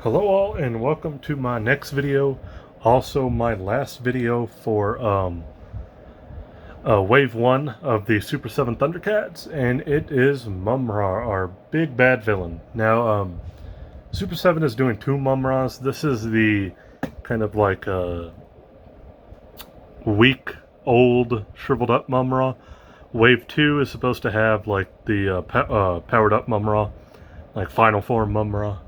Hello all and welcome to my next video, also my last video for Wave 1 of the Super 7 Thundercats, and it is Mumm-Ra, our big bad villain. Now, Super 7 is doing two Mumm-Ras. This is the kind of like weak, old, shriveled up Mumm-Ra. Wave 2 is supposed to have like the powered up Mumm-Ra, like final form Mumm-Ra.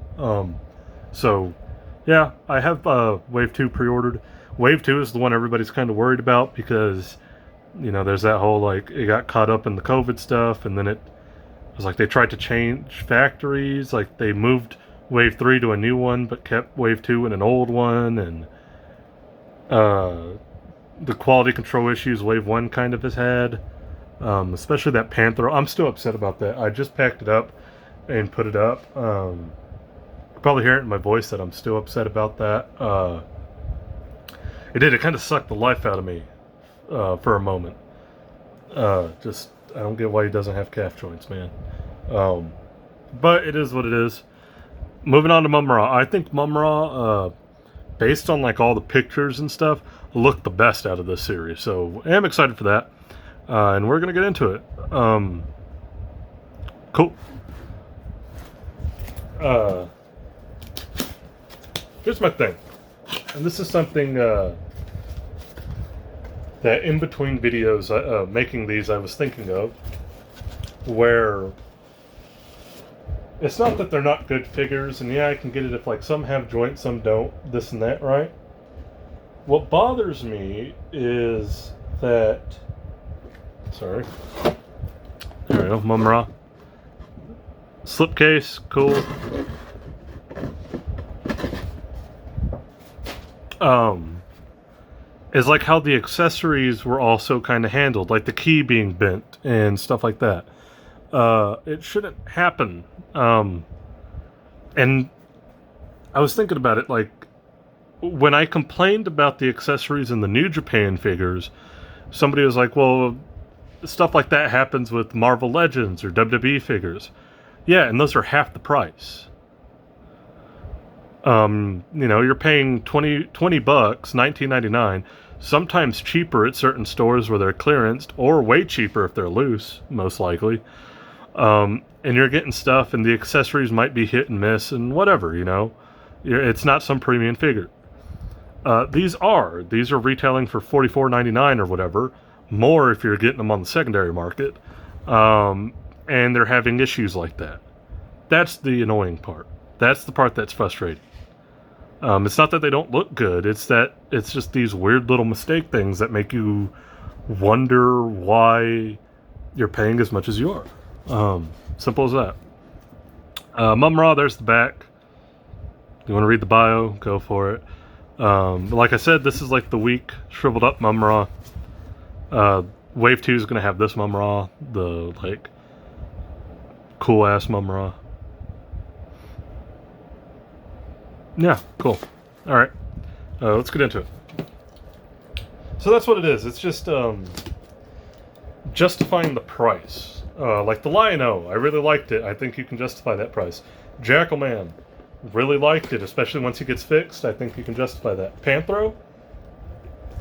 So, yeah, I have Wave 2 pre-ordered. Wave 2 is the one everybody's kind of worried about because, you know, there's that whole, like, it got caught up in the COVID stuff, and then it was like they tried to change factories. Like, they moved Wave 3 to a new one, but kept Wave 2 in an old one, and the quality control issues Wave 1 kind of has had, especially that Panther. I'm still upset about that. I just packed it up and put it up. Probably hear it in my voice that I'm still upset about that. It kind of sucked the life out of me for a moment. Just, I don't get why he doesn't have calf joints, man. But it is what it is. Moving on to Mumm-Ra. I think Mumm-Ra, based on like all the pictures and stuff, looked the best out of this series. So I am excited for that. And we're going to get into it. Cool. Here's my thing, and this is something that in between videos making these I was thinking of, where it's not that they're not good figures, and yeah, I can get it if like some have joints, some don't, this and that, right? What bothers me is that, sorry, there we go, Mumm-Ra. Slipcase, cool. Is like how the accessories were also kind of handled, like the key being bent and stuff like that. It shouldn't happen. And I was thinking about it, like, when I complained about the accessories in the New Japan figures, somebody was like, well, stuff like that happens with Marvel Legends or WWE figures. Yeah, and those are half the price. You know, you're paying $20 $19.99, sometimes cheaper at certain stores where they're clearanced, or way cheaper if they're loose, most likely. And you're getting stuff, and the accessories might be hit and miss, and whatever, you know. It's not some premium figure. These are retailing for $44.99 or whatever, more if you're getting them on the secondary market. And they're having issues like that. That's the annoying part. That's the part that's frustrating. It's not that they don't look good, it's that it's just these weird little mistake things that make you wonder why you're paying as much as you are. Simple as that. Mumm-Ra, there's the back. You want to read the bio? Go for it. Like I said, this is like the weak, shriveled up Mumm-Ra. Wave 2 is going to have this Mumm-Ra, the like cool ass Mumm-Ra. Yeah, cool. All right, let's get into it. So that's what it is. It's just justifying the price. Like the Lion-O, I really liked it. I think you can justify that price. Jackalman, really liked it, especially once he gets fixed. I think you can justify that. Panthro,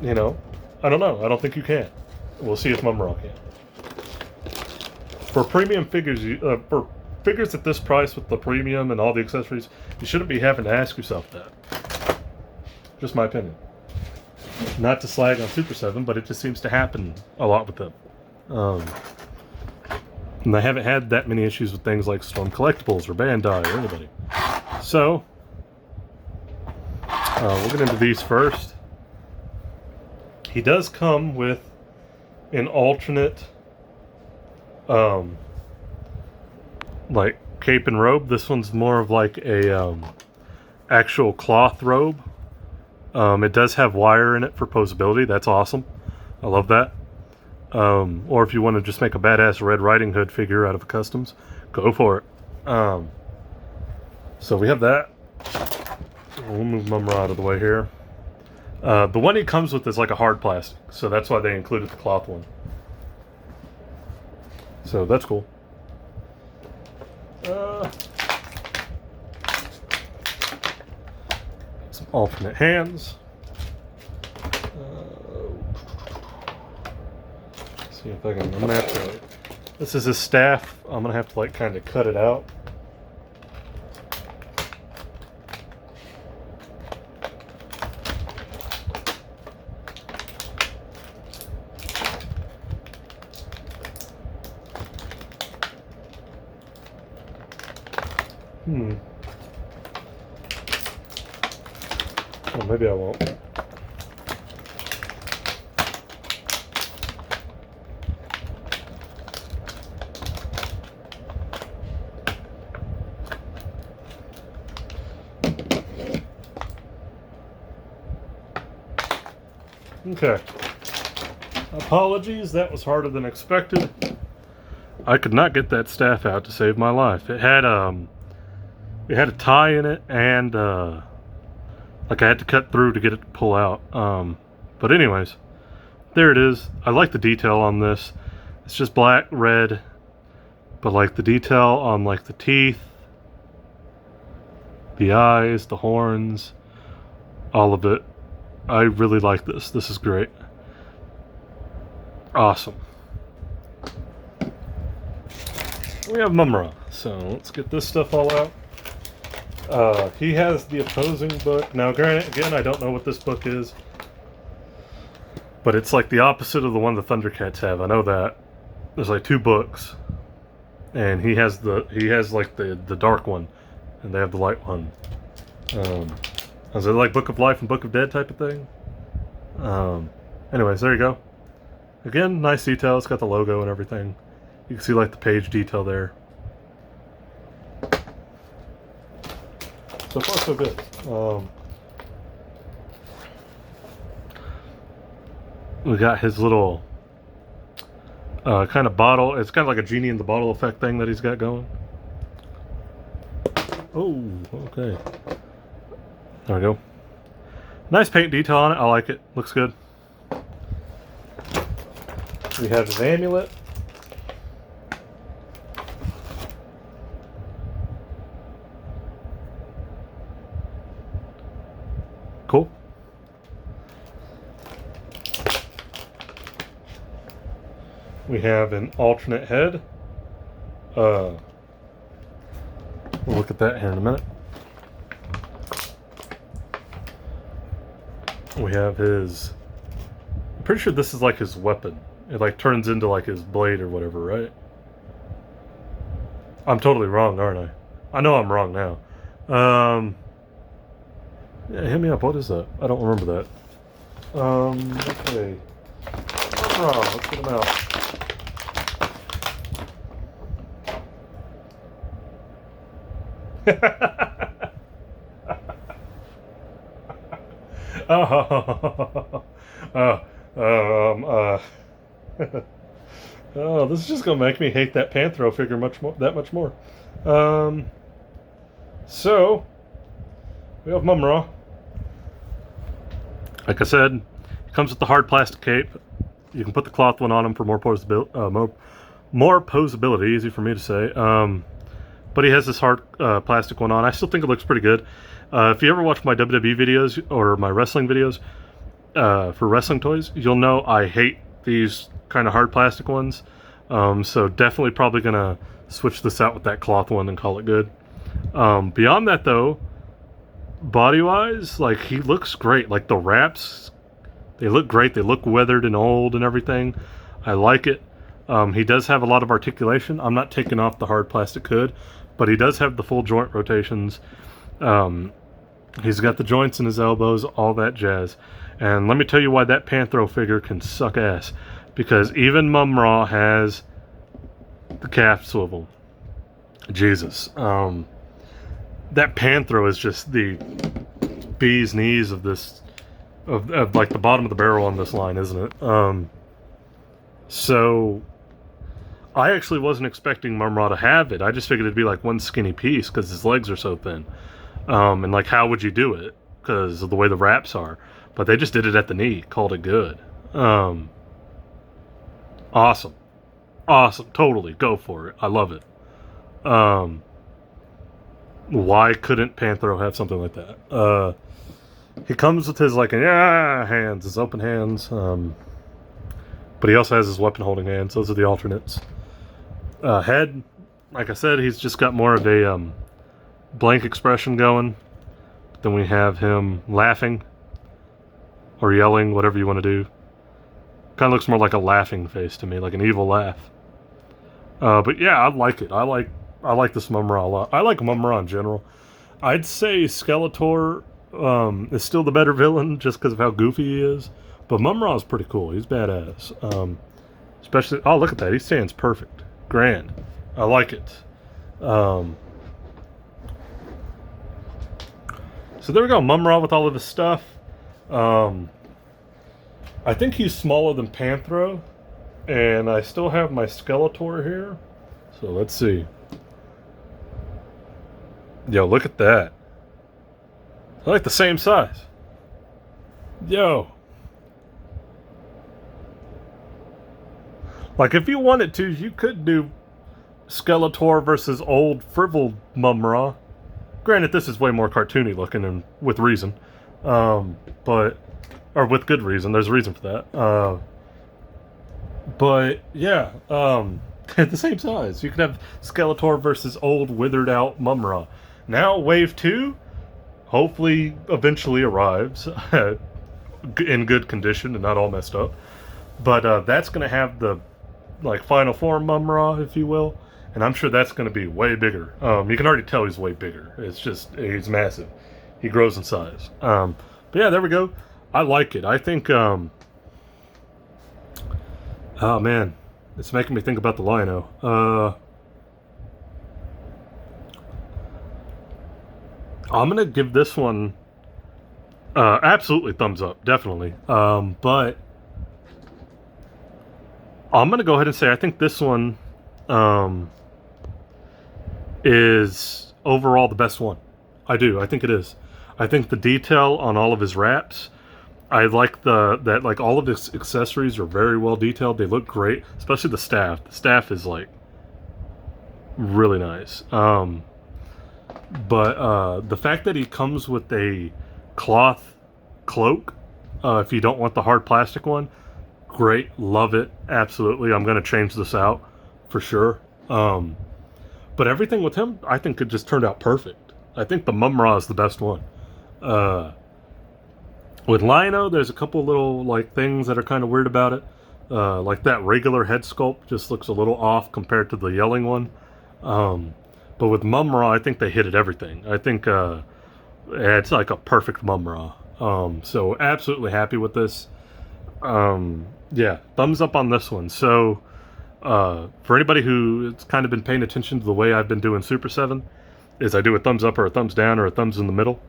you know, I don't know. I don't think you can. We'll see if Mumm-Ra can. For premium figures, for figures at this price with the premium and all the accessories, you shouldn't be having to ask yourself that. Just my opinion. Not to slag on Super 7, but it just seems to happen a lot with them. And I haven't had that many issues with things like Storm Collectibles or Bandai or anybody. So, we'll get into these first. He does come with an alternate like cape and robe. This one's more of like a actual cloth robe. It does have wire in it for posability. That's awesome. I love that. Or if you want to just make a badass Red Riding Hood figure out of a customs, go for it. So we have that. We'll move Mumm-Ra out of the way here. The one he comes with is like a hard plastic, so that's why they included the cloth one. So that's cool. alternate hands. See if I can. I'm gonna have to. This is his staff. I'm gonna have to like kind of cut it out. Well, maybe I won't. Okay. Apologies, that was harder than expected. I could not get that staff out to save my life. It had a tie in it, and like I had to cut through to get it to pull out. But anyways, there it is. I like the detail on this. It's just black, red, but like the detail on like the teeth, the eyes, the horns, all of it. I really like this. This is great. Awesome. We have Mumm-Ra, so let's get this stuff all out. He has the opposing book. Now, granted, again, I don't know what this book is, but it's like the opposite of the one the Thundercats have. I know that. There's like 2 books, and he has like the dark one, and they have the light one. Is it like Book of Life and Book of Dead type of thing? Anyways, there you go. Again, nice detail. It's got the logo and everything. You can see like the page detail there. So far, so good. We got his little kind of bottle. It's kind of like a genie in the bottle effect thing that he's got going. Oh, okay. There we go. Nice paint detail on it. I like it. Looks good. We have his amulet. Cool. We have an alternate head. We'll look at that here in a minute. We have his... I'm pretty sure this is like his weapon. It like turns into like his blade or whatever, right? I'm totally wrong, aren't I? I know I'm wrong now. Yeah, hit me up. What is that? I don't remember that. Okay. Oh, let's get him out. Oh, this is just gonna make me hate that Panthro figure that much more. So we have Mumm-Ra. Like I said, it comes with the hard plastic cape. You can put the cloth one on him for more posability. Easy for me to say. But he has this hard plastic one on. I still think it looks pretty good. If you ever watch my WWE videos or my wrestling videos for wrestling toys, you'll know I hate these kind of hard plastic ones. So definitely probably gonna switch this out with that cloth one and call it good. Beyond that though, body-wise, like he looks great. Like the wraps, they look great. They look weathered and old and everything. I like it. He does have a lot of articulation. I'm not taking off the hard plastic hood, but he does have the full joint rotations. He's got the joints in his elbows, all that jazz. And let me tell you why that Panthro figure can suck ass. Because even Mumm-Ra has the calf swivel. Jesus. That Panthro is just the bee's knees of this, of like the bottom of the barrel on this line, isn't it? So I actually wasn't expecting Mumm-Ra to have it. I just figured it'd be like one skinny piece because his legs are so thin. And like, how would you do it? Because of the way the wraps are. But they just did it at the knee, called it good. Awesome. Awesome. Totally. Go for it. I love it. Why couldn't Panthro have something like that? He comes with his like hands, his open hands. But he also has his weapon holding hands. Those are the alternates. Head, like I said, he's just got more of a blank expression going. Then we have him laughing or yelling, whatever you want to do. Kind of looks more like a laughing face to me, like an evil laugh. But yeah, I like it. I like this Mumm-Ra a lot. I like Mumm-Ra in general. I'd say Skeletor is still the better villain just because of how goofy he is. But Mumm-Ra is pretty cool. He's badass. Especially, oh, look at that. He stands perfect. Grand. I like it. So there we go. Mumm-Ra with all of his stuff. I think he's smaller than Panthro. And I still have my Skeletor here. So let's see. Yo, look at that. They're like the same size. Yo. Like, if you wanted to, you could do Skeletor versus old Frivol Mumm-Ra. Granted, this is way more cartoony looking and with reason. Or with good reason. There's a reason for that. But, yeah. They're the same size. You could have Skeletor versus old, withered out Mumm-Ra. Now, Wave 2, hopefully, eventually arrives in good condition and not all messed up. But that's going to have the like final form Mumm-Ra, if you will, and I'm sure that's going to be way bigger. You can already tell he's way bigger. It's just he's massive. He grows in size. But yeah, there we go. I like it. I think. Oh man, it's making me think about the Lino. I'm gonna give this one absolutely thumbs up, definitely. But I'm going to go ahead and say I think this one is overall the best one. I do. I think it is. I think the detail on all of his wraps, I like that like all of his accessories are very well detailed. They look great, especially the staff. The staff is like really nice. But the fact that he comes with a cloth cloak, if you don't want the hard plastic one, great, love it, absolutely. I'm going to change this out for sure. But everything with him, I think it just turned out perfect. I think the Mumm-Ra is the best one. With Lino, there's a couple little like things that are kind of weird about it. Like that regular head sculpt just looks a little off compared to the yelling one. But with Mumm-Ra, I think they hit at everything. I think it's like a perfect Mumm-Ra. So absolutely happy with this. Yeah, thumbs up on this one. So, for anybody who's kind of been paying attention to the way I've been doing Super 7, is I do a thumbs up or a thumbs down or a thumbs in the middle.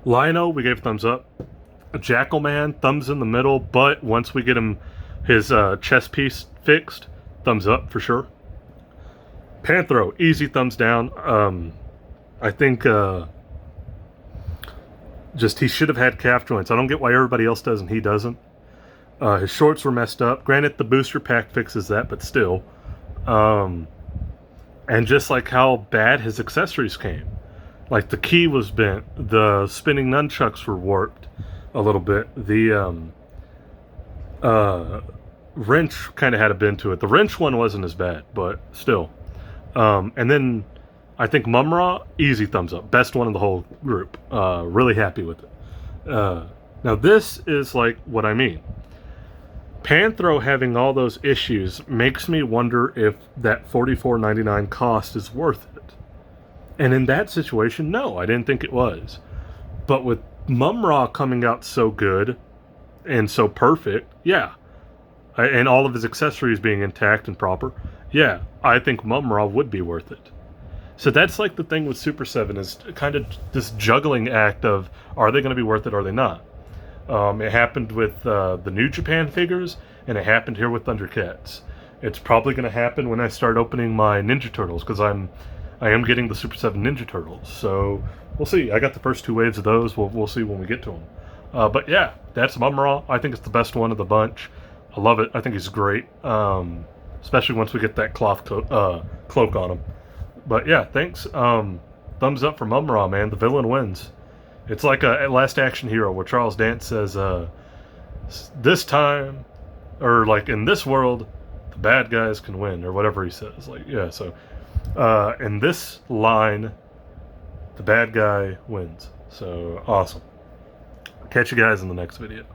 Lino, we gave a thumbs up. Jackalman, thumbs in the middle, but once we get him his chest piece fixed, thumbs up for sure. Panthro, easy thumbs down. I think just he should have had calf joints. I don't get why everybody else does and he doesn't. His shorts were messed up. Granted, the booster pack fixes that, but still. And just like how bad his accessories came. Like the key was bent. The spinning nunchucks were warped a little bit. The wrench kind of had a bend to it. The wrench one wasn't as bad, but still. And then I think Mumm-Ra, easy thumbs up. Best one in the whole group. Really happy with it. Now this is like what I mean. Panthro having all those issues makes me wonder if that $44.99 cost is worth it. And in that situation, no, I didn't think it was. But with Mumm-Ra coming out so good and so perfect, yeah. And all of his accessories being intact and proper, yeah, I think Mumm-Ra would be worth it. So that's like the thing with Super 7 is kind of this juggling act of, are they going to be worth it or are they not? It happened with the New Japan figures, and it happened here with Thundercats. It's probably going to happen when I start opening my Ninja Turtles, because I am getting the Super 7 Ninja Turtles. So we'll see. I got the first 2 waves of those. We'll see when we get to them. But yeah, that's Mumm-Ra. I think it's the best one of the bunch. I love it. I think he's great, especially once we get that cloth cloak on him. But yeah, thanks. Thumbs up for Mumm-Ra, man. The villain wins. It's like a Last Action Hero where Charles Dance says, "This time, or like in this world, the bad guys can win," or whatever he says. Like, yeah. So, in this line, the bad guy wins. So awesome. Catch you guys in the next video.